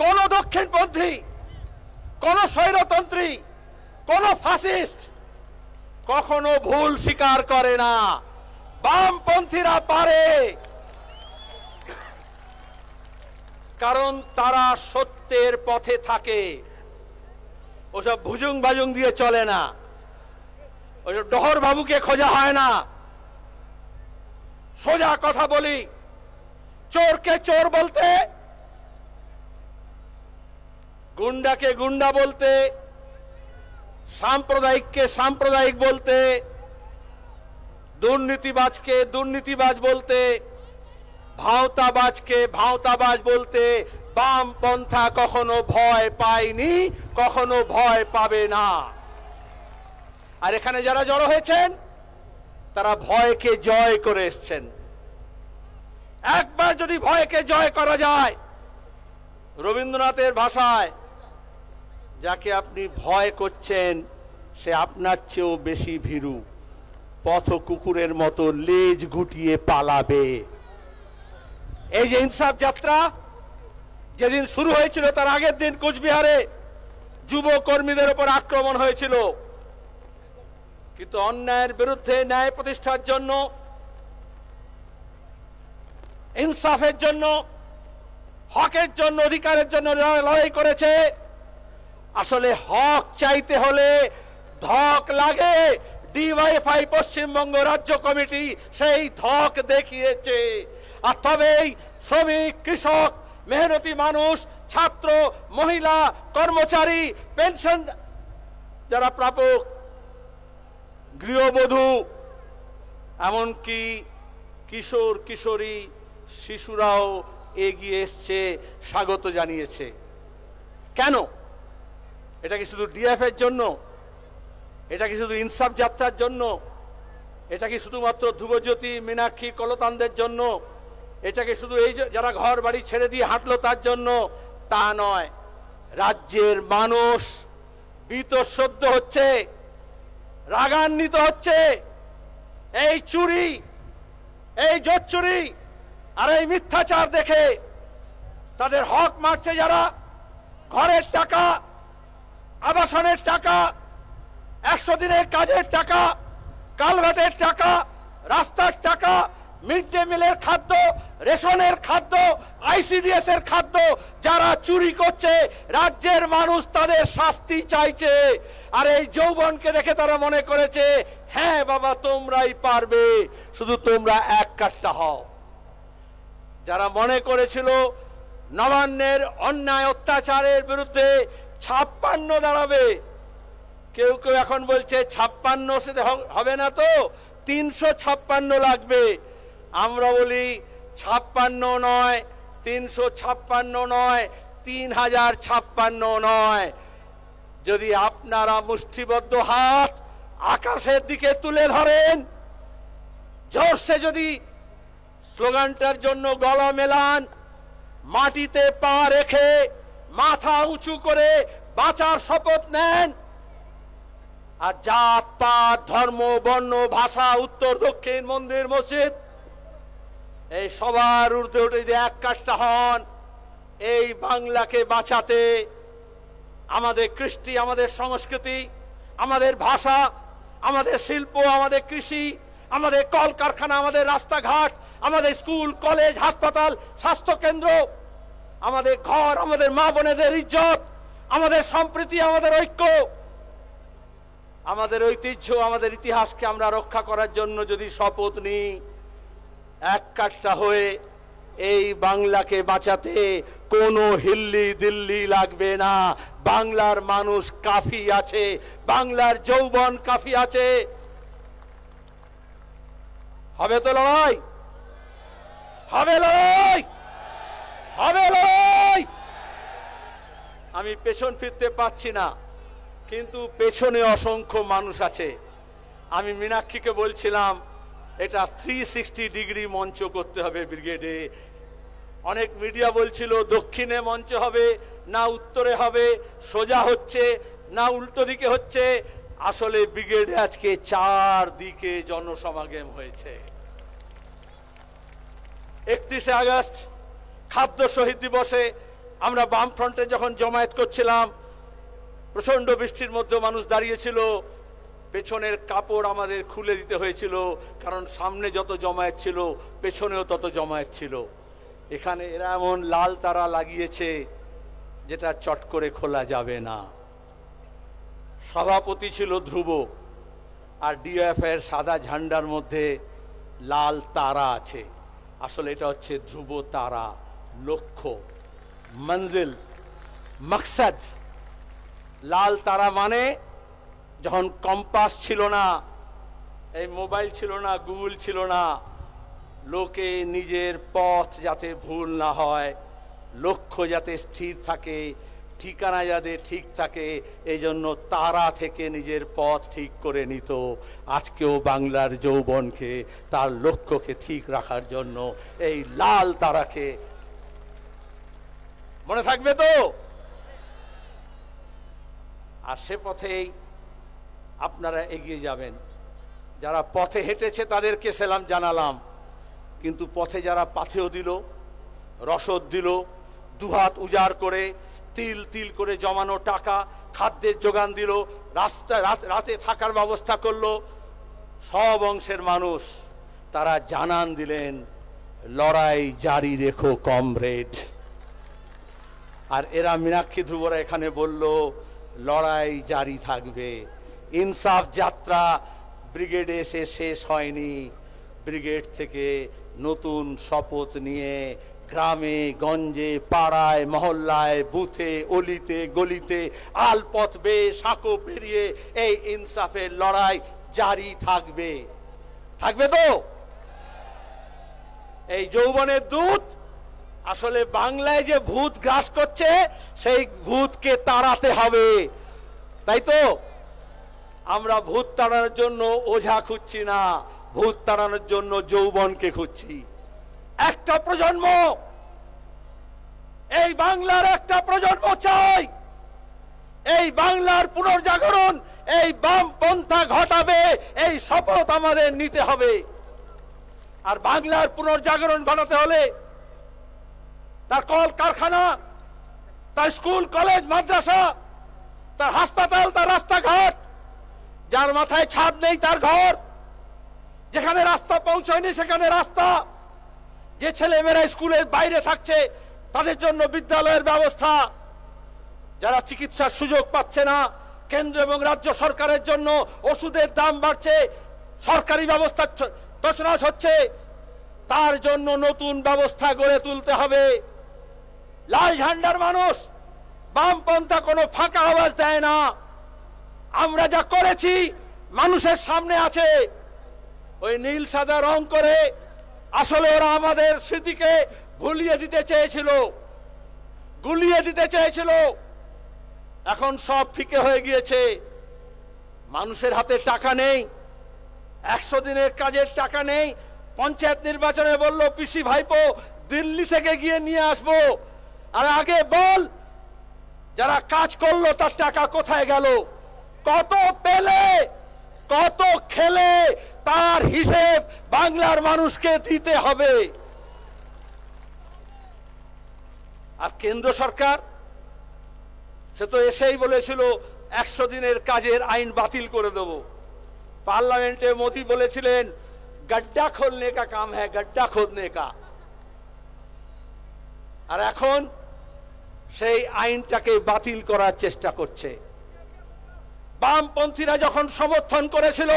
কোন দক্ষিণপন্থী, কোন স্বৈরতন্ত্রী, কোন ফাসিস্ট কখনো ভুল স্বীকার করে না। বামপন্থীরা পারে, কারণ তারা সত্যের পথে থাকে। ওসব ভুজুং বাজুং দিয়ে চলে না, ওসব ডহর বাবুকে খোঁজা হয় না। সোজা কথা বলি, চোরকে চোর বলতে, গুন্ডাকে গুন্ডা বলতে, সাম্প্রদায়িককে সাম্প্রদায়িক বলতে, দুর্নীতিবাজকে দুর্নীতিবাজ বলতে, ভাওতাবাজকে ভাওতাবাজ বলতে বামপন্থা কখনো ভয় পায়নি, কখনো ভয় পাবে না। আর এখানে যারা জড়ো হয়েছেন তারা ভয়কে জয় করে এসছেন। একবার যদি ভয়কে জয় করা যায়, রবীন্দ্রনাথের ভাষায়, যাকে আপনি ভয় করছেন সে আপনার চেয়েও বেশি ভীরু, পথ কুকুরের মতো লেজ গুটিয়ে পালাবে। এই যে ইনসাফ যাত্রা যেদিন শুরু হয়েছিল তার আগের দিন কোচবিহারে যুব কর্মীদের উপর আক্রমণ হয়েছিল, কিন্তু অন্যায়ের বিরুদ্ধে ন্যায় প্রতিষ্ঠার জন্য, ইনসাফের জন্য, হকের জন্য, অধিকারের জন্য লড়াই করেছে। আসলে হক চাইতে হলে ধক লাগে। ডিওয়াইএফআই পশ্চিমবঙ্গ রাজ্য কমিটি সেই ধক দেখিয়েছে। আর তবেই শ্রমিক, কৃষক, মেহনতি মানুষ, ছাত্র, মহিলা, কর্মচারী, পেনশন যারা প্রাপক, গৃহবধূ, এমনকি কিশোর কিশোরী শিশুরাও এগিয়ে এসছে, স্বাগত জানিয়েছে। কেন? এটা কি শুধু ডিএফ এর জন্য? এটা কি শুধু ইনসাফ যাত্রার জন্য? এটা কি শুধুমাত্র ধ্রুবজ্যোতি, মীনাক্ষী, কলতানদের জন্য? এটা কি শুধু এই যারা ঘর বাড়ি ছেড়ে দিয়ে হাঁটলো তার জন্য? তা নয়। রাজ্যের মানুষ বীতশ্রদ্ধ হচ্ছে, রাগান্বিত হচ্ছে। এই চুরি, এই জোচ্চুরি আর এই মিথ্যাচার দেখে তাদের হক মারছে যারা। ঘরের টাকা, আবাসনের টাকা, 100 দিনের কাজের টাকা, কালভার্টের টাকা, রাস্তার টাকা, মিড ডে মিলের খাদ্য, রেশনের খাদ্য, আইসিডিএস এর খাদ্য যারা চুরি করছে, রাজ্যের মানুষ তাদের শাস্তি চাইছে। আর এই যৌবনকে দেখে তারা মনে করেছে, হ্যাঁ বাবা তোমরাই পারবে, শুধু তোমরা এক কাট্টা হও। যারা মনে করেছিল নবান্নের অন্যায় অত্যাচারের বিরুদ্ধে 56 দাঁড়াবে, কেউ কেউ এখন বলছে 56 সাথে হবে না, তো 356 লাগবে। আমরা বলি 56 নয়, 356 নয়, 3056 নয়। যদি আপনারা মুষ্টিবদ্ধ হাত আকাশের দিকে তুলে ধরেন, জোরসে যদি স্লোগানটার জন্য গলা মেলান, মাটিতে পা রেখে মাথা উঁচু করে বাঁচার শপথ নেন, আর জাত পাত, ধর্ম, বর্ণ, ভাষা, উত্তর দক্ষিণ, মন্দির মসজিদ, এই সবার ঊর্ধ্বে উঠে যে এক কাট্টা হন এই বাংলাকে বাঁচাতে। আমাদের কৃষ্টি, আমাদের সংস্কৃতি, আমাদের ভাষা, আমাদের শিল্প, আমাদের কৃষি, আমাদের কলকারখানা, আমাদের রাস্তাঘাট, আমাদের স্কুল, কলেজ, হাসপাতাল, স্বাস্থ্যকেন্দ্র, আমাদের ঘর, আমাদের মা বোনেদের ইজ্জত, আমাদের সম্প্রীতি, আমাদের ঐক্য, আমাদের ঐতিহ্য, আমাদের ইতিহাসকে আমরা রক্ষা করার জন্য যদি শপথ নিই, এক কাট্টা হয়ে এই বাংলাকে বাঁচাতে কোনো হিল্লি দিল্লি লাগবে না। বাংলার মানুষ কাফি আছে, বাংলার যৌবন কাফি আছে। হবে তো লড়াই, হবে লড়াই, হবে লড়াই। আমি পেছন ফিরতে পারছি না, কিন্তু পেছনে অসংখ্য মানুষ আছে। আমি মীনাক্ষীকে বলছিলাম এটা 360 ডিগ্রি মঞ্চ করতে হবে ব্রিগেডে। অনেক মিডিয়া বলছিল দক্ষিণে মঞ্চ হবে না উত্তরে হবে, সোজা হচ্ছে না উল্টো দিকে হচ্ছে। আসলে ব্রিগেডে আজকে 4 দিকে জনসমাগম হয়েছে। 31শে আগস্ট খাদ্য শহীদ দিবসে আমরা বামফ্রন্টে যখন জমায়েত করছিলাম, প্রচণ্ড বৃষ্টির মধ্যে মানুষ দাঁড়িয়েছিল, পেছনের কাপড় আমাদের খুলে দিতে হয়েছিল, কারণ সামনে যত জমায়েত ছিল পেছনেও তত জমায়েত ছিল। এখানে এরা এমন লাল তারা লাগিয়েছে যেটা চট করে খোলা যাবে না। সভাপতি ছিল ধ্রুব, আর ডিওএফের সাদা ঝান্ডার মধ্যে লাল তারা আছে। আসলে এটা হচ্ছে ধ্রুব তারা, লক্ষ্য, মঞ্জিল, মকসদ। লাল তারা মানে যখন কম্পাস ছিল না, এই মোবাইল ছিল না, গুগল ছিল না, লোকে নিজের পথ যাতে ভুল না হয়, লক্ষ্য যাতে স্থির থাকে, ঠিকানা যাতে ঠিক থাকে, এই জন্য তারা থেকে নিজের পথ ঠিক করে নিত। আজকেও বাংলার যৌবনকে তার লক্ষ্যকে ঠিক রাখার জন্য এই লাল তারাকে মনে থাকবে তো। আর সে পথেই আপনারা এগিয়ে যাবেন। যারা পথে হেঁটেছে তাদেরকে সেলাম জানালাম, কিন্তু পথে যারা পাথেও দিল, রসদ দিল, দুহাত উজাড় করে তিল তিল করে জমানো টাকা, খাদ্যের যোগান দিল, রাস্তায় রাতে থাকার ব্যবস্থা করলো, সব অংশের মানুষ তারা জানান দিলেন, লড়াই জারি রেখো কমরেড। আর এরা মীনাক্ষী ধ্রুবরা এখানে বলল, লড়াই জারি থাকবে। ইনসাফ যাত্রা ব্রিগেডে এসে শেষ হয়নি। ব্রিগেড থেকে নতুন শপথ নিয়ে গ্রামে গঞ্জে, পাড়ায় মহল্লায়, বুথে, অলিতে গলিতে, আলপথ বেয়ে, সাঁকো পেরিয়ে এই ইনসাফের লড়াই জারি থাকবে। থাকবে তো? এই যৌবনের দূত আসলে বাংলায় যে ভূত গ্রাস করছে, সেই ভূতকে তাড়াতে হবে, তাই তো? আমরা ভূত তাড়ানোর জন্য ওঝা খুঁজছি না, ভূত তাড়ানোর জন্য যৌবনকে খুঁজছি। একটা প্রজন্ম, এই বাংলার একটা প্রজন্ম চাই। এই বাংলার পুনর্জাগরণ এই বামপন্থা ঘটাবে, এই শপথ আমাদের নিতে হবে। আর বাংলার পুনর্জাগরণ ঘটাতে হলে তার কল কারখানা, তার স্কুল কলেজ মাদ্রাসা, তার হাসপাতাল, তার রাস্তাঘাট, যার মাথায় ছাদ নেই তার ঘর, যেখানে রাস্তা পৌঁছয়নি সেখানে রাস্তা, যে ছেলেমেয়েরা স্কুলের বাইরে থাকছে তাদের জন্য বিদ্যালয়ের ব্যবস্থা, যারা চিকিৎসার সুযোগ পাচ্ছে না, কেন্দ্র এবং রাজ্য সরকারের জন্য ওষুধের দাম বাড়ছে, সরকারি ব্যবস্থা তছনছ হচ্ছে, তার জন্য নতুন ব্যবস্থা গড়ে তুলতে হবে। লাল ঝান্ডার মানুষ, বামপন্থা কোনো ফাঁকা আওয়াজ দেয় না। আমরা যা করেছি মানুষের সামনে আছে। ওই নীল সাদা রং করে আসলে ওরা আমাদের স্মৃতিকে ভুলিয়ে দিতে চেয়েছিল, গুলিয়ে দিতে চেয়েছিল। এখন সব ফিকে হয়ে গিয়েছে। মানুষের হাতে টাকা নেই, 100 দিনের কাজের টাকা নেই। পঞ্চায়েত নির্বাচনে বলল পিসি ভাইপো দিল্লি থেকে গিয়ে নিয়ে আসবো। আর আগে বল, যারা কাজ করলো তার টাকা কোথায় গেল, কত পেলে, কত খেলে, তার হিসেব বাংলার মানুষকে দিতে হবে। আর কেন্দ্র সরকার সে তো এসেই বলেছিল 100 দিনের কাজের আইন বাতিল করে দেব। পার্লামেন্টে মোদি বলেছিলেন গड्ढा खोलने का काम है, गड्ढा खोदने का। আর এখন সেই আইনটাকে বাতিল করার চেষ্টা করছে। বামপন্থীরা যখন সমর্থন করেছিল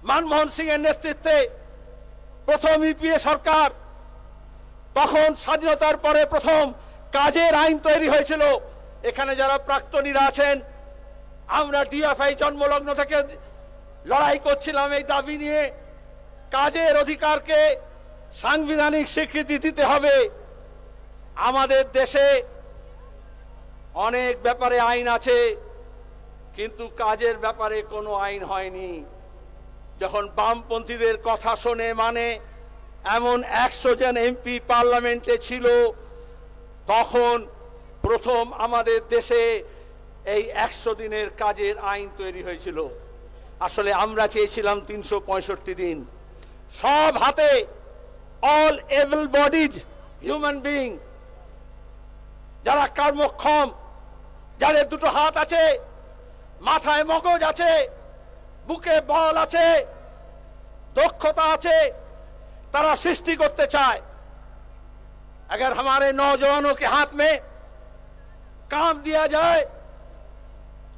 মনমোহন সিং এর নেতৃত্বে প্রথম ইউপিএ সরকার, তখন স্বাধীনতার পরে প্রথম কাজের আইন তৈরি হয়েছিল। এখানে যারা প্রাক্তনীরা আছেন, আমরা ডিএফআই জন্মলগ্ন থেকে লড়াই করছিলাম এই দাবি নিয়ে। কাজের অধিকারকে সাংবিধানিক স্বীকৃতি দিতে হবে। আমাদের দেশে অনেক ব্যাপারে আইন আছে, কিন্তু কাজের ব্যাপারে কোনো আইন হয়নি। যখন বামপন্থীদের কথা শোনে মানে এমন 100 জন এমপি পার্লামেন্টে ছিল, তখন প্রথম আমাদের দেশে এই 100 দিনের কাজের আইন তৈরি হয়েছিল। আসলে আমরা চেয়েছিলাম 365 দিন, সব হাতে, all able bodied human being, যারা কর্মক্ষম, যাদের দুটো হাত আছে, মাথায় মগজ আছে, বুকে বল আছে, दक्षता আছে, তারা সৃষ্টি করতে চায়। अगर हमारे नौजवानों के हाथ में काम दिया जाए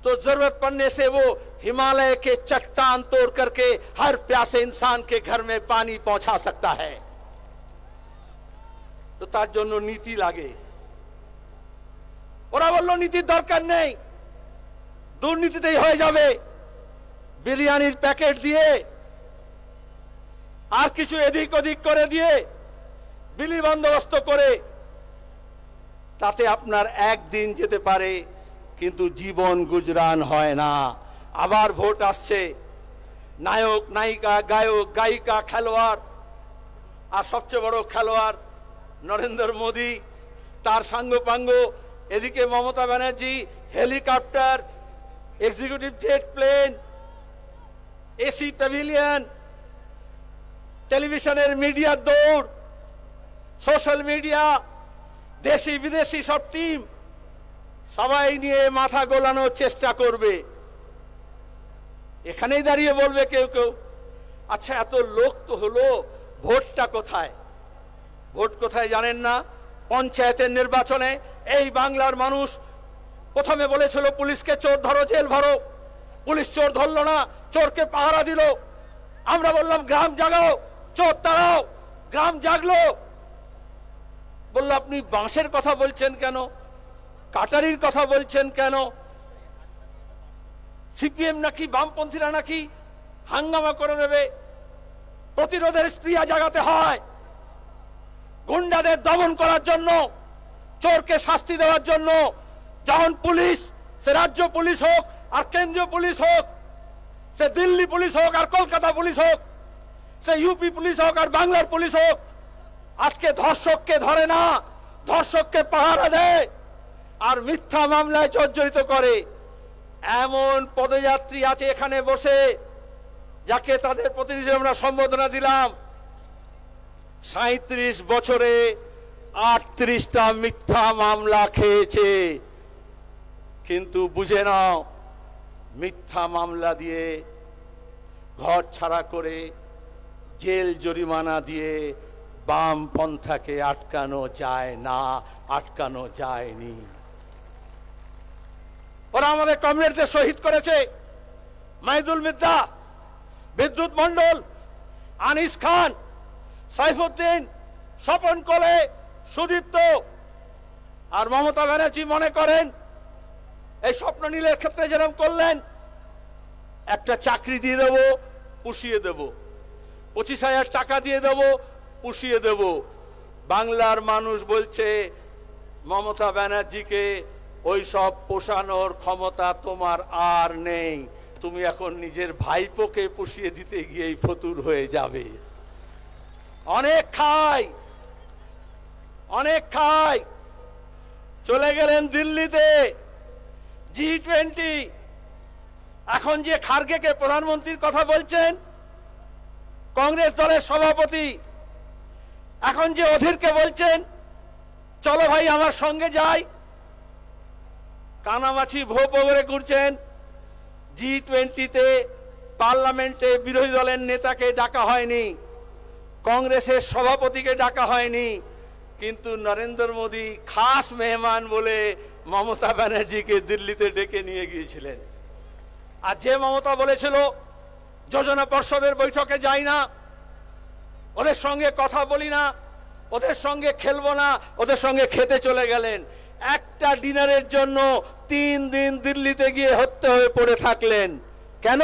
तो जरूरत पड़ने से वो हिमालय के चट्टान तोड़ करके हर प्यासे इंसान के घर में पानी पहुंचा सकता है। तो तार জন্য নীতি লাগে। ওরা বলল নীতির দরকার নেই, দুর্নীতিতেই হয়ে যাবে। বিরিয়ানির প্যাকেট দিয়ে আর কিছু এদিক ওদিক করে দিয়ে বিলি বন্দোবস্ত করে তাতে আপনার একদিন যেতে পারে, কিন্তু জীবন গুজরান হয় না। আবার ভোট আসছে, নায়ক নায়িকা, গায়ক গায়িকা, খেলোয়াড়, আর সবচেয়ে বড় খেলোয়াড় নরেন্দ্র মোদী, তার সাঙ্গপাঙ্গ। এদিকে Mamata Banerjee helicopter, executive jet plane, AC pavilion, টেলিভিশনের মিডিয়ার দৌড়, সোশ্যাল মিডিয়া, দেশি বিদেশি সব টিম সবাই নিয়ে মাথা গোলানোর চেষ্টা করবে। এখানেই দাঁড়িয়ে বলবে কেউ কেউ, আচ্ছা এত লোক তো হলো, ভোটটা কোথায়? ভোট কোথায় জানেন না? পঞ্চায়েতের নির্বাচনে এই বাংলার মানুষ প্রথমে বলেছিল পুলিশকে চোর ধরো, জেল ভরো। পুলিশ চোর ধরলো না, চোরকে পাহারা দিল। আমরা বললাম গ্রাম জাগাও, চোর তাড়াও। গ্রাম জাগলো। বললো আপনি বাঁশের কথা বলছেন কেন, কাটারির কথা বলছেন কেন? সিপিএম নাকি বামপন্থীরা নাকি হাঙ্গামা করে দেবে। প্রতিরোধের স্পৃহা জাগাতে হয়, গুন্ডাদের দমন করার জন্য, চোরকে শাস্তি দেওয়ার জন্য। যখন পুলিশ, সে রাজ্য পুলিশ হোক আর কেন্দ্রীয় পুলিশ হোক, সে দিল্লি পুলিশ হোক আর কলকাতা পুলিশ হোক, সে ইউপি পুলিশ হোক আর বাংলার পুলিশ হোক, আজকে ধর্ষককে ধরে না, ধর্ষককে পাহারা দেয় আর মিথ্যা মামলায় জর্জরিত করে। এমন পদযাত্রী আছে এখানে বসে, যাকে তাদের প্রতিনিধি আমরা সম্বোধনা দিলাম। 37 বছরে 38টা মিথ্যা মামলা খেয়েছে। কিন্তু বুঝে নাও, মিথ্যা মামলা দিয়ে, ঘর ছাড়া করে, জেল জরিমানা দিয়ে বামপন্থাকে আটকানো যায় না, আটকানো যায়নি। ওরা আমাদের কমরেডদের শহীদ করেছে। মাইদুল মিদ্দা, বিদ্যুৎ মন্ডল, আনিস খান, সাইফুদ্দিন, স্বপন কোলে, সুদীপ্ত। আর মমতা ব্যানার্জি মনে করেন এই স্বপ্ন নীলের ক্ষেত্রে যেরকম করলেন, একটা চাকরি দিয়ে দেবো, পুষিয়ে দেব, 25,000 টাকা দিয়ে দেব, পুষিয়ে দেব। বাংলার মানুষ বলছে মমতা ব্যানার্জিকে ওই সব পোষানোর ক্ষমতা তোমার আর নেই। তুমি এখন নিজের ভাইপোকে পুষিয়ে দিতে গিয়েই ফতুর হয়ে যাবে। অনেক খাই, অনেক খাই। চলে গেলেন দিল্লিতে G20। এখন যে খার্গেকে প্রধানমন্ত্রীর কথা বলছেন, কংগ্রেস দলের সভাপতি, এখন যে অধীরকে বলছেন চলো ভাই আমার সঙ্গে যাই, কানামাছি ভোপ করে ঘুরছেন। G20-তে পার্লামেন্টে বিরোধী দলের নেতাকে ডাকা হয়নি, কংগ্রেসের সভাপতিকে ডাকা হয়নি, কিন্তু নরেন্দ্র মোদী খাস মেহমান বলে মমতা ব্যানার্জিকে দিল্লিতে ডেকে নিয়ে গিয়েছিলেন। আর যে মমতা বলেছিল যোজনা পর্ষদের বৈঠকে যাই না, ওদের সঙ্গে কথা বলি না, ওদের সঙ্গে খেলবো না, ওদের সঙ্গে খেতে চলে গেলেন। একটা ডিনারের জন্য 3 দিন দিল্লিতে গিয়ে হত্যা হয়ে পড়ে থাকলেন। কেন?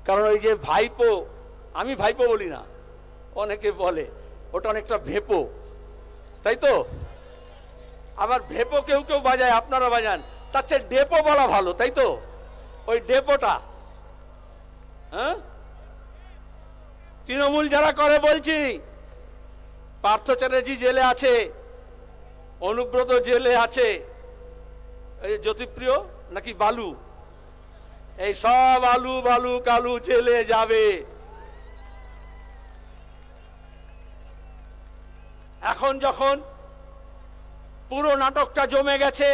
কারণ ওই যে ভাইপো, আমি ভাইপো বলি না, অনেকে বলে ওটা অনেকটা ভেপো, তাই তো? আবার ভেপো কেউ কেউ বাজায়, আপনারা বাজান, তার চেয়ে ডেপো বলা ভালো, তাই তো? ওই ডেপোটা, হ্যাঁ, তৃণমূল যারা করে বলছি, পার্থ চ্যাটার্জি জেলে আছে, অনুব্রত জেলে আছে, এই জ্যোতিপ্রিয় নাকি বালু, এই সব আলু বালু কালু জেলে যাবে। এখন যখন পুরো নাটকটা জমে গেছে।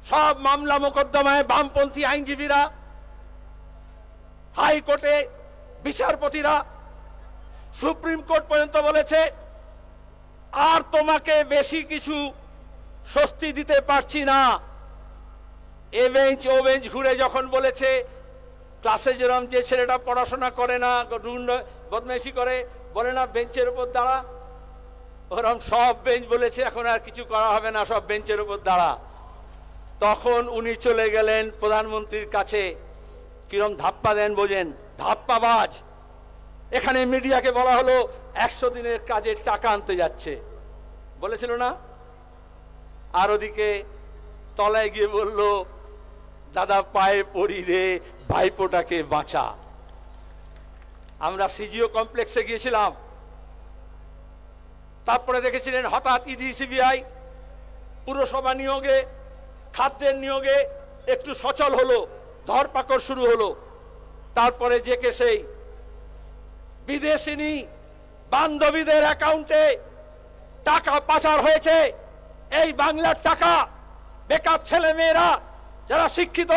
সব মামলা মোকদ্দমায় বামপন্থী আইনজীবীরা, হাইকোর্টে বিচারপতিরা, সুপ্রিম কোর্ট পর্যন্ত বলেছে আর তোমাকে বেশি কিছু স্বস্তি দিতে পারছি না। এ বেঞ্চ ও বেঞ্চ ঘুরে যখন বলেছে ক্লাসে যেরকম যে ছেলেটা পড়াশোনা করে না, বদমাইশি করে, বলে না বেঞ্চের উপর দাঁড়া, ওরকম সব বেঞ্চ বলেছে এখন আর কিছু করা হবে না, সব বেঞ্চের উপর দাঁড়া। তখন উনি চলে গেলেন প্রধানমন্ত্রীর কাছে। কিরম ধাপ্পা দেন বোঝেন, ধাপ্পাবাজ। এখানে মিডিয়াকে বলা হলো 100 দিনের কাজের টাকা আনতে যাচ্ছে, বলেছিল না? আর ওদিকে তলায় গিয়ে বলল দাদা পায়ে পড়ি রে, ভাইপোটাকে বাঁচা। আমরা সিজিও কমপ্লেক্সে গিয়েছিলাম, তারপরে দেখেছিলেন হঠাৎ ইডি সিবিআই পুরসভা নিয়োগে, খাদ্যের নিয়োগে একটু সচল হলো, ধরপাকড় শুরু হলো। তারপরে যে কেসেই বিদেশিনী বান্ধবীদের অ্যাকাউন্টে টাকা পাচার হয়েছে, এই বাংলার টাকা বেকার ছেলে মেয়েরা যারা শিক্ষিত,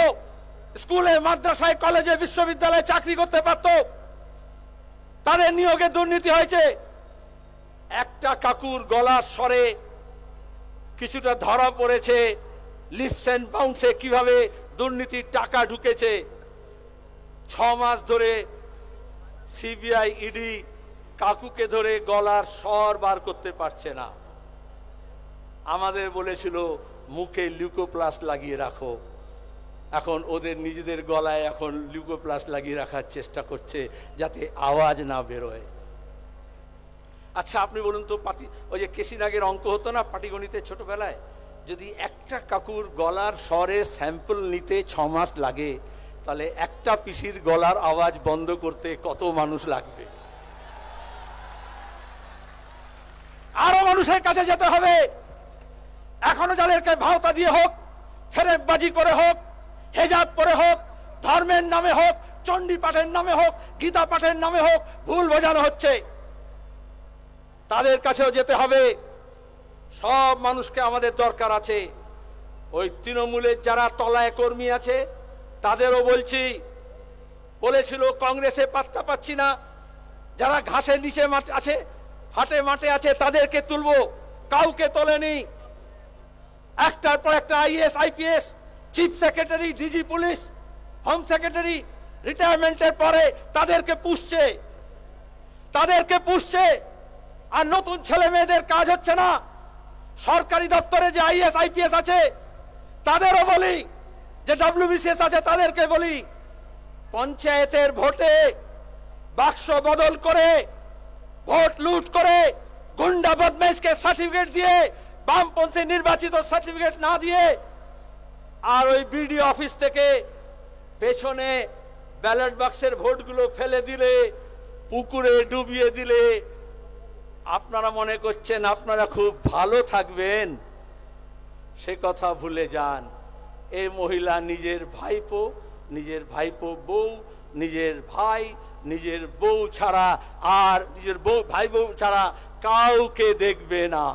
স্কুলে মাদ্রাসায় কলেজে বিশ্ববিদ্যালয়ে চাকরি করতে পারত, তাদের নিয়োগে দুর্নীতি হয়েছে। একটা কাকুর গলার স্বরে কিছুটা ধরা পড়েছে, লিপস এন্ড বাউন্সে কিভাবে দুর্নীতির টাকা ঢুকেছে। 6 মাস ধরে সিবিআই ইডি কাকুকে ধরে গলার স্বর বার করতে পারছে না। আমাদের বলেছিল মুখে লিউকোপ্লাস্ট লাগিয়ে রাখো, এখন ওদের নিজেদের গলায় এখন লিউকোপ্লাস্ট লাগিয়ে রাখার চেষ্টা করছে যাতে আওয়াজ না বেরোয়। আচ্ছা আপনি বলুন তো, ওই যে কেসিনাগের অঙ্ক হতো না পাটিগণিতে ছোটবেলায়, যদি একটা কাকুর গলার স্বরের স্যাম্পল নিতে 6 মাস লাগে, তাহলে একটা পিসির গলার আওয়াজ বন্ধ করতে কত মানুষ লাগবে? আরো মানুষের কাছে যেতে হবে। এখনো যাদেরকে ভাওতা দিয়ে হোক, ফেরেববাজি করে হোক, হেজাব করে হোক, ধর্মের নামে হোক, চণ্ডী পাঠের নামে হোক, গীতা পাঠের নামে হোক ভুল বোঝানো হচ্ছে, তাদের কাছেও যেতে হবে। সব মানুষকে আমাদের দরকার আছে। ওই তৃণমূলের যারা তলায় কর্মী আছে তাদেরও বলছি, বলেছিল কংগ্রেসে পাত্তা পাচ্ছি না, যারা ঘাসের নিচে আছে, হাটে মাঠে আছে, তাদেরকে তুলবো, কাউকে তোলেনি। একটার পর একটা IAS IPS, chief secretary, DG police, home secretary রিটায়ারমেন্টের পরে তাদেরকে পুষছে। আর নতুন ছেলে মেয়েদের কাজ হচ্ছে না। সরকারি দপ্তরে যে আইএস আইপিএস আছে তাদেরও বলি, যে ডব্লিউবিসিএস আছে তাদেরকে বলি, পঞ্চায়েতের ভোটে বাক্স বদল করে, ভোট লুট করে, গুন্ডা বদমাইশকে সার্টিফিকেট দিয়ে, বামপন্থী নির্বাচিত সার্টিফিকেট না দিয়ে, আর ওই বিডিও অফিস থেকে পেছনে ব্যালট বাক্সের ভোটগুলো ফেলে দিলে, পুকুরে ডুবিয়ে দিলে আপনারা মনে করছেন আপনারা খুব ভালো থাকবেন। সে কথা ভুলে যান। এই মহিলা নিজের ভাইপো বউ, নিজের ভাই, নিজের বউ ছাড়া আর নিজের ভাই বউ ছাড়া কাউকে দেখবে না।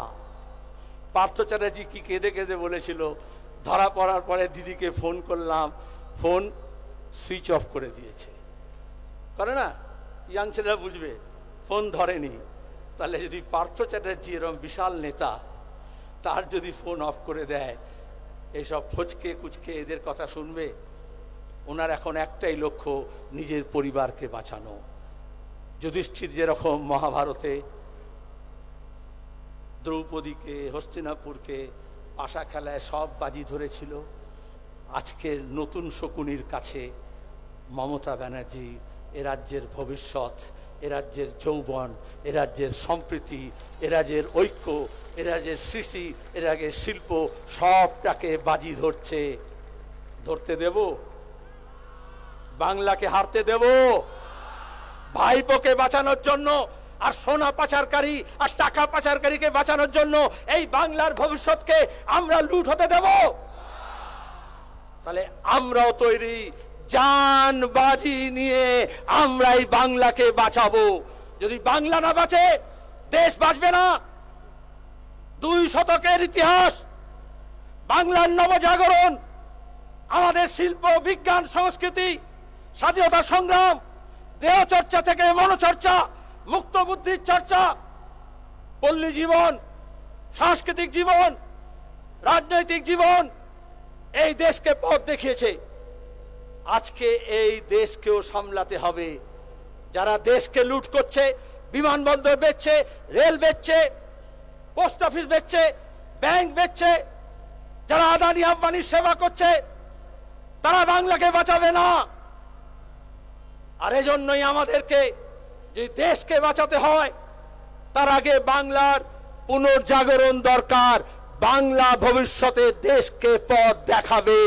পার্থ চ্যাটার্জি কি কেঁদে কেঁদে বলেছিল, ধরা পড়ার পরে দিদিকে ফোন করলাম, ফোন সুইচ অফ করে দিয়েছে। করে না, ইয়াং ছেলেরা বুঝবে, ফোন ধরেনি। তাহলে যদি পার্থ চ্যাটার্জি এরকম বিশাল নেতা, তার যদি ফোন অফ করে দেয়, এইসব ফচকে কুচকে এদের কথা শুনবে? ওনার এখন একটাই লক্ষ্য, নিজের পরিবারকে বাঁচানো। যুধিষ্ঠির যেরকম মহাভারতে দ্রৌপদীকে, হস্তিনাপুরকে পাশা খেলায় সব বাজি ধরেছিল, আজকের নতুন শকুনির কাছে মমতা ব্যানার্জি এ রাজ্যের ভবিষ্যৎ, এ রাজ্যের যৌবন, এ রাজ্যের সম্প্রীতি, এ রাজ্যের ঐক্য, এ রাজ্যের সৃষ্টি, এ রাজ্যের শিল্প সবটাকে বাজি ধরতে দেব? বাংলাকে হারতে দেব? ভাইপোকে বাঁচানোর জন্য আর সোনা পাচারকারী আর টাকা পাচারকারীকে বাঁচানোর জন্য এই বাংলার ভবিষ্যৎকে আমরা লুট হতে দেব? তাহলে আমরাও তৈরি, জান বাজি নিয়ে আমরাই বাংলাকে বাঁচাবো। যদি বাংলা না বাঁচে, দেশ বাঁচবে না। 2 শতকের ইতিহাস, বাংলার নবজাগরণ, আমাদের শিল্প, বিজ্ঞান, সংস্কৃতি, স্বাধীনতা সংগ্রাম, দেহ চর্চা থেকে মনোচর্চা, মুক্ত বুদ্ধির চর্চা, পল্লী জীবন, সাংস্কৃতিক জীবন, রাজনৈতিক জীবন এই দেশকে পথ দেখিয়েছে। আজকে এই দেশকেও সামলাতে হবে। যারা দেশকে লুট করছে, বিমানবন্দর বেচছে, রেল বেচছে, পোস্ট অফিস বেচছে, ব্যাংক বেচছে, যারা আদানি আম্বানির সেবা করছে, তারা বাংলাকে বাঁচাবে না। আর এজন্যই আমাদেরকে যে দেশকে বাঁচাতে হয়, তার আগে বাংলার পুনর্জাগরণ দরকার। বাংলা ভবিষ্যতে দেশকে পথ দেখাবে।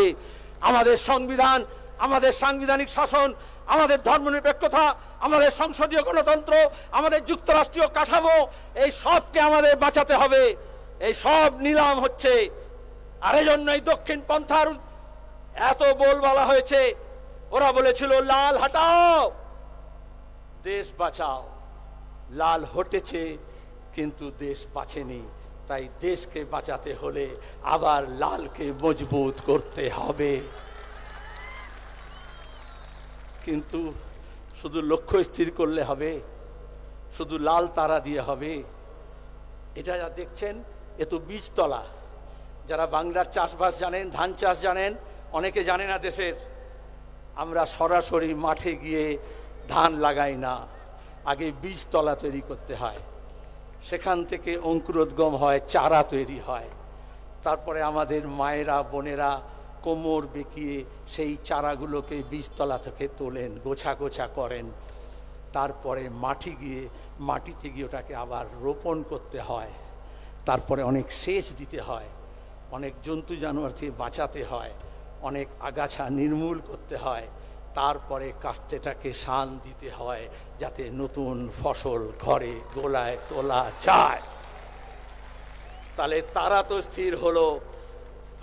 আমাদের সংবিধান, আমাদের সাংবিধানিক শাসন, আমাদের ধর্মনিরপেক্ষতা, আমাদের সংসদীয় গণতন্ত্র, আমাদের যুক্তরাষ্ট্রীয় কাঠামো, এই সবকে আমাদের বাঁচাতে হবে। এই সব নিলাম হচ্ছে। আর এজন্যই দক্ষিণ পন্থার এত বলবালা হয়েছে। ওরা বলেছিল লাল হটাও, দেশ বাঁচাও। লাল হটেছে কিন্তু দেশ বাঁচেনি। তাই দেশকে বাঁচাতে হলে আবার লালকে মজবুত করতে হবে। কিন্তু শুধু লক্ষ্য স্থির করলে হবে, শুধু লাল তারা দিয়ে হবে? এটা যা দেখছেন এ তো বীজতলা। যারা বাংলার চাষবাস জানেন, ধান চাষ জানেন, অনেকে জানে না দেশের, আমরা সরাসরি মাঠে গিয়ে ধান লাগাই না, আগে বীজতলা তৈরি করতে হয়, সেখান থেকে অঙ্কুরোদ্গম হয়, চারা তৈরি হয়, তারপরে আমাদের মায়েরা বোনেরা কোমর বেঁকিয়ে সেই চারাগুলোকে বীজতলা থেকে তোলেন, গোছা গোছা করেন, তারপরে মাটিতে গিয়ে ওটাকে আবার রোপণ করতে হয়, তারপরে অনেক সেচ দিতে হয়, অনেক জন্তু জানোয়ার থেকে বাঁচাতে হয়, অনেক আগাছা নির্মূল করতে হয়, তারপরে কাস্তেটাকে শান দিতে হয় যাতে নতুন ফসল ঘরে গোলায় তোলা যায়। তাহলে তারা তো স্থির হলো।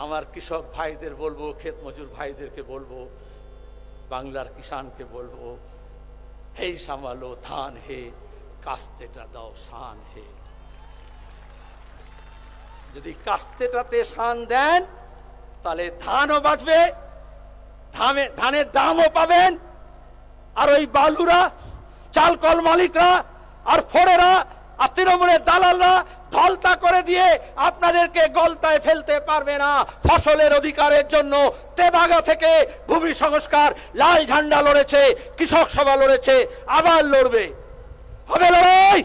আমার কৃষক ভাইদের বলবো, ক্ষেত মজুর ভাইদেরকে বলবো, বাংলার কিষানকে বলবো, হেই সামালো ধান হে, কাস্তেটা দাও শান হে। যদি কাস্তেটাতে শান দেন তাহলে ধানও বাঁচবে, ধানের দামও পাবেন, আর ওই বালুরা, চালকল মালিকরা আর ফোড়েরা আর তৃণমূলের দালালরা ধলতা করে দিয়ে আপনাদেরকে গলতায় ফেলতে পারবে না। ফসলের অধিকারের জন্য তেবাগা থেকে ভূমি সংস্কার লাল ঝান্ডা লড়েছে, কৃষক সভা লড়েছে, আবার লড়বে। হবে লড়াই।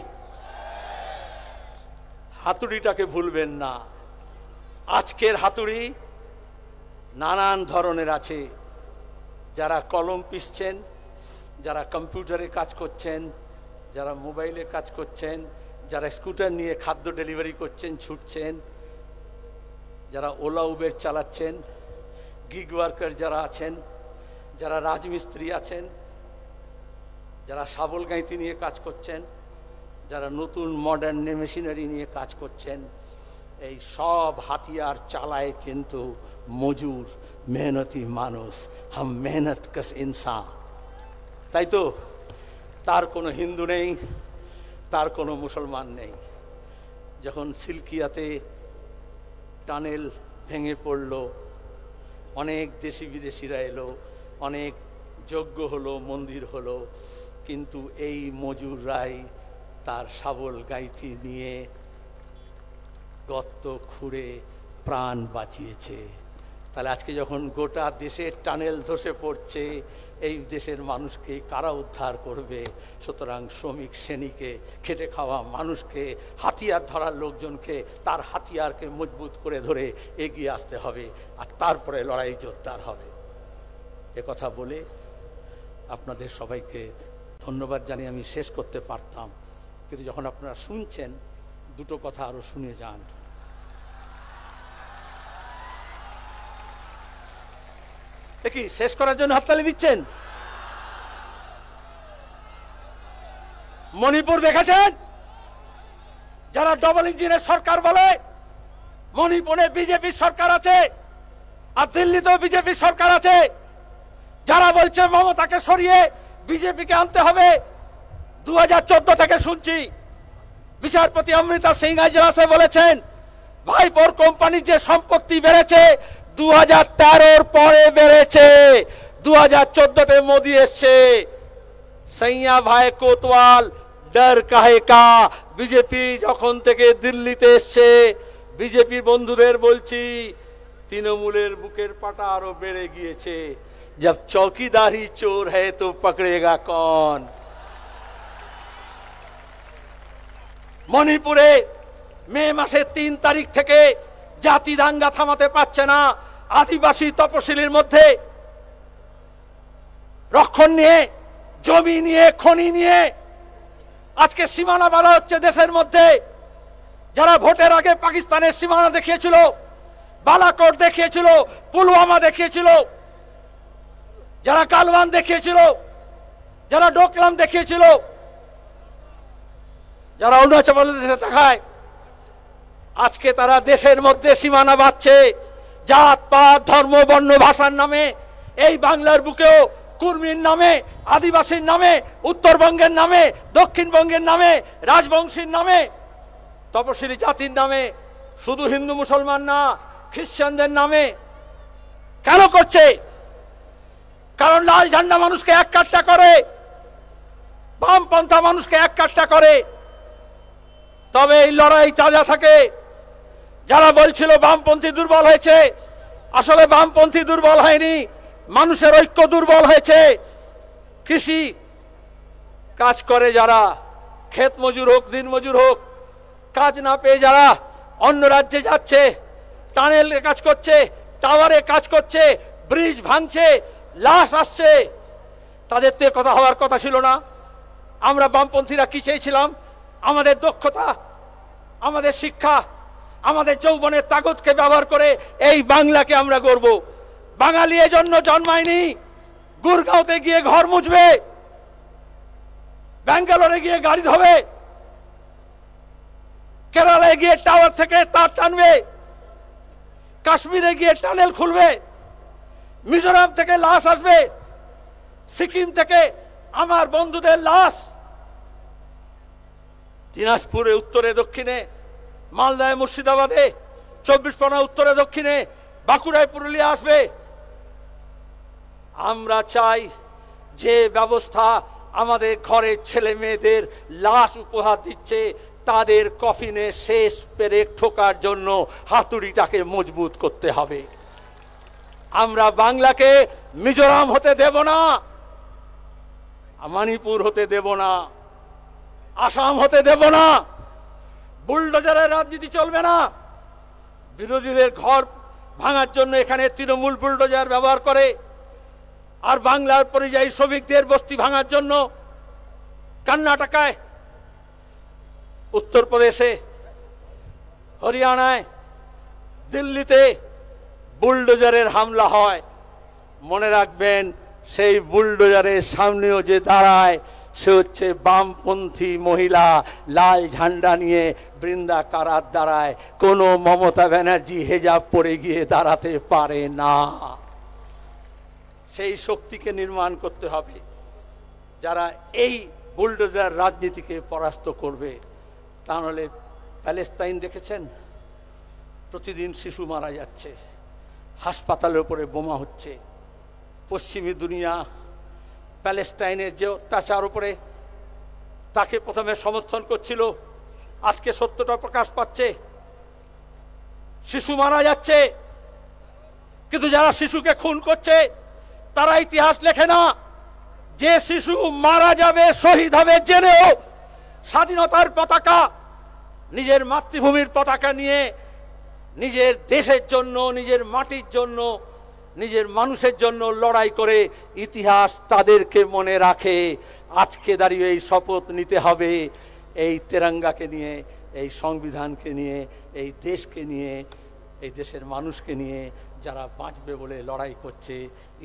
হাতুড়িটাকে ভুলবেন না। আজকের হাতুড়ি নানান ধরনের আছে। যারা কলম পিষছেন, যারা কম্পিউটারে কাজ করছেন, যারা মোবাইলে কাজ করছেন, যারা স্কুটার নিয়ে খাদ্য ডেলিভারি করছেন, ছুটছেন, যারা ওলা উবের চালাচ্ছেন, গিগ ওয়ার্কার যারা আছেন, যারা রাজমিস্ত্রি আছেন, যারা শাবল গাঁইতি নিয়ে কাজ করছেন, যারা নতুন মডার্ন মেশিনারি নিয়ে কাজ করছেন, এই সব হাতিয়ার চালায় কিন্তু মজুর মেহনতি মানুষ। হাম মেহনত কস ইনসান। তাই তো তার কোনো হিন্দু নেই, তার কোনো মুসলমান নেই। যখন সিলকিয়াতে টানেল ভেঙে পড়ল, অনেক দেশি বিদেশিরা এলো, অনেক যজ্ঞ হলো, মন্দির হলো, কিন্তু এই মজুররাই তার শাবল গাইতি নিয়ে গর্ত খুঁড়ে প্রাণ বাঁচিয়েছে। তাহলে আজকে যখন গোটা দেশের টানেল ধসে পড়ছে, এই দেশের মানুষকে কারা উদ্ধার করবে? সুতরাং শ্রমিক শ্রেণীকে, খেটে খাওয়া মানুষকে, হাতিয়ার ধরার লোকজনকে তার হাতিয়ারকে মজবুত করে ধরে এগিয়ে আসতে হবে, আর তারপরে লড়াই জোরদার হবে। এ কথা বলে আপনাদের সবাইকে ধন্যবাদ জানিয়ে আমি শেষ করতে পারতাম, কিন্তু যখন আপনারা শুনছেন দুটো কথা আরও শুনে যান। দেখি শেষ করার জন্য হাততালি দিচ্ছেন? মণিপুর দেখেছেন? যারা ডবল ইঞ্জিনের সরকার বলে, মণিপুরে বিজেপি সরকার আছে, আর দিল্লিতেও বিজেপি সরকার আছে। যারা বলছে মমতাকে সরিয়ে বিজেপিকে আনতে হবে, 2014 থেকে শুনছি বিচারপতি অমৃতা সিং আজলাসে বলেছেন ভাইপোর কোম্পানির যে সম্পত্তি বেড়েছে 2013-র পরে বেড়েছে, 2014-তে মোদি এসছে। সৈয়া ভাই কোতওয়াল ডর কাহে কা, বিজেপি যখন থেকে দিল্লিতে এসছে, বিজেপি বন্ধুদের বলছি তৃণমূলের বুকের পাটা আরো বেড়ে গিয়েছে। जब चौकीदार ही चोर है तो पकड़ेगा कौन। মণিপুরে মে মাসের 3 তারিখ থেকে জাতি দাঙ্গা থামাতে পারছে না। আদিবাসী তপশিলির মধ্যে রক্ষণ নিয়ে, জমি নিয়ে, খনি নিয়ে আজকে সীমানা বাঁধা হচ্ছে দেশের মধ্যে। যারা ভোটের আগে পাকিস্তানের সীমানা দেখিয়েছিল, বালাকোট দেখিয়েছিল, পুলওয়ামা দেখিয়েছিল, যারা কালওয়ান দেখিয়েছিল, যারা ডোকলাম দেখিয়েছিল, যারা অরুণাচল প্রদেশে দেখায়, আজকে তারা দেশের মধ্যে সীমানা বাঁধছে জাত পাত ধর্ম বর্ণ ভাষার নামে। এই বাংলার বুকেও কুর্মীর নামে, আদিবাসীর নামে, উত্তরবঙ্গের নামে, দক্ষিণবঙ্গের নামে, রাজবংশীর নামে, তপশিলি জাতির নামে, শুধু হিন্দু মুসলমান না, খ্রিস্টানদের নামে কেন করছে? কারণ লাল ঝান্ডা মানুষকে এক কাট্টা করে, বামপন্থা মানুষকে এক কাট্টা করে। তবে এই লড়াই তাজা থাকে। যারা বলছিল বামপন্থী দুর্বল হয়েছে, আসলে বামপন্থী দুর্বল হয়নি, মানুষের ঐক্য দুর্বল হয়েছে। কৃষি কাজ করে যারা, ক্ষেত মজুর হোক, দিন মজুর হোক, কাজ না পেয়ে যারা অন্য রাজ্যে যাচ্ছে, টানেলে কাজ করছে, টাওয়ারে কাজ করছে, ব্রিজ ভাঙছে, লাশ আসছে, তাদের তো কথা হওয়ার কথা ছিল না। আমরা বামপন্থীরা কি চেয়েছিলাম? আমাদের দক্ষতা, আমাদের শিক্ষা, আমাদের যৌবনের তাগতকে ব্যবহার করে এই বাংলাকে আমরা গড়ব। বাঙালি এজন্য জন্মায়নি গুরগাঁওতে গিয়ে ঘর মুছবে, ব্যাঙ্গালোরে গিয়ে গাড়ি ধোবে, কেরালায় গিয়ে টাওয়ার থেকে তার টানবে, কাশ্মীরে গিয়ে টানেল খুলবে, মিজোরাম থেকে লাশ আসবে, সিকিম থেকে আমার বন্ধুদের লাশ দিনাজপুরে উত্তরে দক্ষিণে, মালদায় মুর্শিদাবাদে, 24 পরগনা উত্তরে দক্ষিণে, বাঁকুড়ায় পুরুলিয়া আসবে। আমরা চাই যে ব্যবস্থা আমাদের ঘরের ছেলে মেয়েদের লাশ উপহার দিচ্ছে, তাদের কফিনে শেষ পেরেক ঠোকার জন্য হাতুড়িটাকে মজবুত করতে হবে। আমরা বাংলাকে মিজোরাম হতে দেব না, মণিপুর হতে দেব না, আসাম হতে দেব না। বুলডোজারের রাজনীতি চলবে না। বিরোধীদের ঘর ভাঙার জন্য এখানে তৃণমূল বুলডোজার ব্যবহার করে, আর বাংলার পরিযায়ী শ্রমিকদের বস্তি ভাঙার জন্য কর্ণাটকায়, উত্তরপ্রদেশে, হরিয়ানায়, দিল্লিতে বুলডোজারের হামলা হয়। মনে রাখবেন, সেই বুলডোজারের সামনেও যে দাঁড়ায় সে হচ্ছে বামপন্থী মহিলা, লাল ঝান্ডা নিয়ে বৃন্দা কারাত দাঁড়ায়। কোনো মমতা ব্যানার্জি হেজাব পরে গিয়ে দাঁড়াতে পারে না। সেই শক্তিকে নির্মাণ করতে হবে যারা এই বুলডোজার রাজনীতিকে পরাস্ত করবে। তা নাহলে প্যালেস্তাইন দেখেছেন, প্রতিদিন শিশু মারা যাচ্ছে, হাসপাতালের উপরে বোমা হচ্ছে। পশ্চিমী দুনিয়া প্যালেস্টাইনের যে অত্যাচার উপরে তাকে প্রথমে সমর্থন করছিল, আজকে সত্যটা প্রকাশ পাচ্ছে, শিশু মারা যাচ্ছে। কিন্তু যারা শিশুকে খুন করছে তারা ইতিহাস লেখে না। যে শিশু মারা যাবে, শহীদ হবে জেনেও স্বাধীনতার পতাকা, নিজের মাতৃভূমির পতাকা নিয়ে নিজের দেশের জন্য, নিজের মাটির জন্য, নিজের মানুষের জন্য লড়াই করে ইতিহাস তাদেরকে মনে রাখে। আজকে দাঁড়িয়ে এই শপথ নিতে হবে, এই তেরঙ্গাকে নিয়ে, এই সংবিধানকে নিয়ে, এই দেশকে নিয়ে, এই দেশের মানুষকে নিয়ে যারা বাঁচবে বলে লড়াই করছে,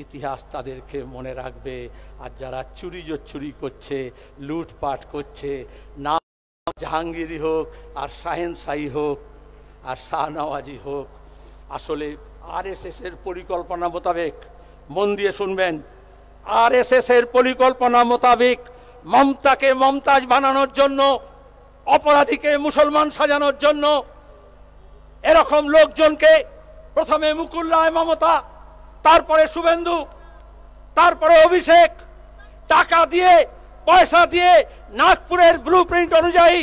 ইতিহাস তাদেরকে মনে রাখবে। আর যারা চুরি করছে, লুটপাট করছে, না জাহাঙ্গীরি হোক, আর শাহেনশাহী হোক, আর শাহনওয়াজি হোক, আসলে আরএসএসের পরিকল্পনা মোতাবেক, মন দিয়ে শুনবেন, আরএসএসের পরিকল্পনা মোতাবেক মমতাকে মমতাজ বানানোর জন্য, অপরাধীকে মুসলমান সাজানোর জন্য এরকম লোকজনকে প্রথমে মুকুল রায় মমতা, তারপরে শুভেন্দু, তারপরে অভিষেক টাকা দিয়ে পয়সা দিয়ে নাগপুরের ব্লুপ্রিন্ট অনুযায়ী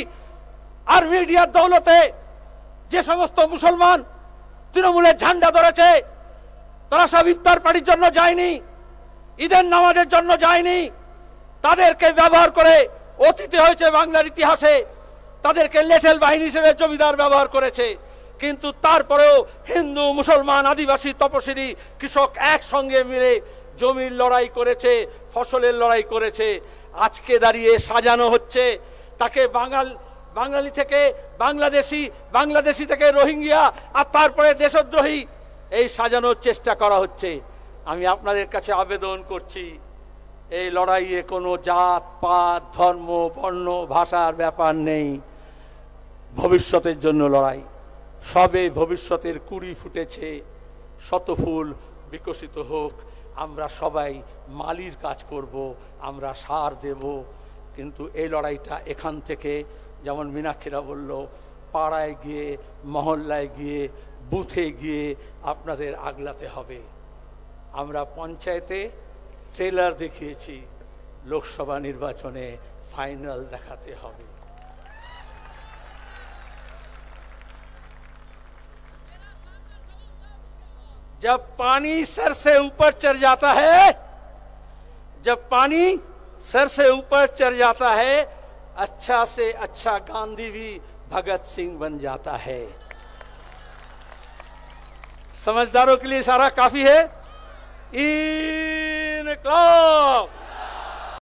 আর মিডিয়ার দৌলতে যে সমস্ত মুসলমান তৃণমূলের ঝান্ডা ধরেছে তারা সব ইফতার পার্টির জন্য যায়নি, ঈদের নামাজের জন্য যায়নি, তাদেরকে ব্যবহার করে অতীতে হয়েছে বাংলার ইতিহাসে তাদেরকে লেটেল বাহিনী হিসেবে জমিদার ব্যবহার করেছে। কিন্তু তারপরেও হিন্দু মুসলমান আদিবাসী তপশিলি কৃষক একসঙ্গে মিলে জমির লড়াই করেছে, ফসলের লড়াই করেছে। আজকে দাঁড়িয়ে সাজানো হচ্ছে তাকে বাঙালি থেকে বাংলাদেশি, বাংলাদেশি থেকে রোহিঙ্গিয়া, আর তারপরে দেশদ্রোহী, এই সাজানোর চেষ্টা করা হচ্ছে। আমি আপনাদের কাছে আবেদন করছি, এই লড়াইয়ে কোনো জাত পাত ধর্ম বর্ণ ভাষার ব্যাপার নেই। ভবিষ্যতের জন্য লড়াই, সবে ভবিষ্যতের কুড়ি ফুটেছে, শত ফুল বিকশিত হোক। আমরা সবাই মালির কাজ করব, আমরা সার দেব, কিন্তু এই লড়াইটা এখান থেকে, যেমন মীনাক্ষীরা বলল, পাড়ায় গিয়ে, মহল্লায় গিয়ে, বুথে গিয়ে আপনাদের আগলাতে হবে। আমরা পঞ্চায়েতে ট্রেলার দেখিয়েছি, লোকসভা নির্বাচনে ফাইনাল দেখাতে হবে। जब पानी सर से ऊपर चढ़ जाता है, जब पानी सर से ऊपर चढ़ जाता है, अच्छा से अच्छा गांधी भी भगत सिंह बन जाता है। समझदारों के लिए इशारा काफी है। इनकलाब।